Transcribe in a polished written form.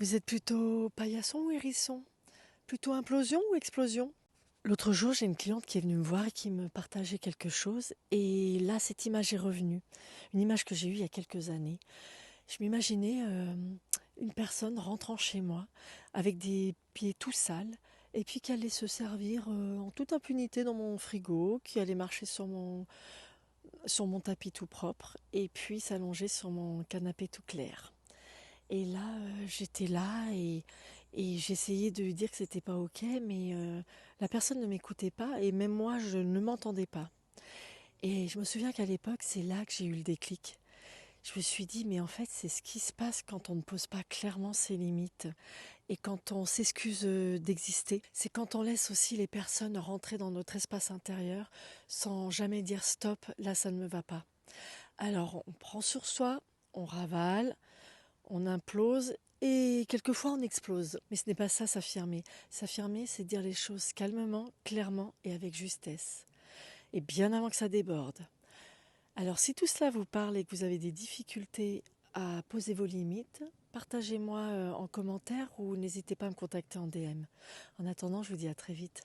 Vous êtes plutôt paillasson ou hérisson? Plutôt implosion ou explosion? L'autre jour, j'ai une cliente qui est venue me voir et qui me partageait quelque chose. Et là, cette image est revenue. Une image que j'ai eue il y a quelques années. Je m'imaginais une personne rentrant chez moi avec des pieds tout sales et puis qui allait se servir en toute impunité dans mon frigo, qui allait marcher sur mon tapis tout propre et puis s'allonger sur mon canapé tout clair. Et là, j'étais là et j'essayais de lui dire que c'était pas OK, mais la personne ne m'écoutait pas et même moi, je ne m'entendais pas. Et je me souviens qu'à l'époque, c'est là que j'ai eu le déclic. Je me suis dit, mais en fait, c'est ce qui se passe quand on ne pose pas clairement ses limites et quand on s'excuse d'exister. C'est quand on laisse aussi les personnes rentrer dans notre espace intérieur sans jamais dire stop, là, ça ne me va pas. Alors, on prend sur soi, on ravale, on implose et quelquefois on explose. Mais ce n'est pas ça s'affirmer. S'affirmer, c'est dire les choses calmement, clairement et avec justesse. Et bien avant que ça déborde. Alors si tout cela vous parle et que vous avez des difficultés à poser vos limites, partagez-moi en commentaire ou n'hésitez pas à me contacter en DM. En attendant, je vous dis à très vite.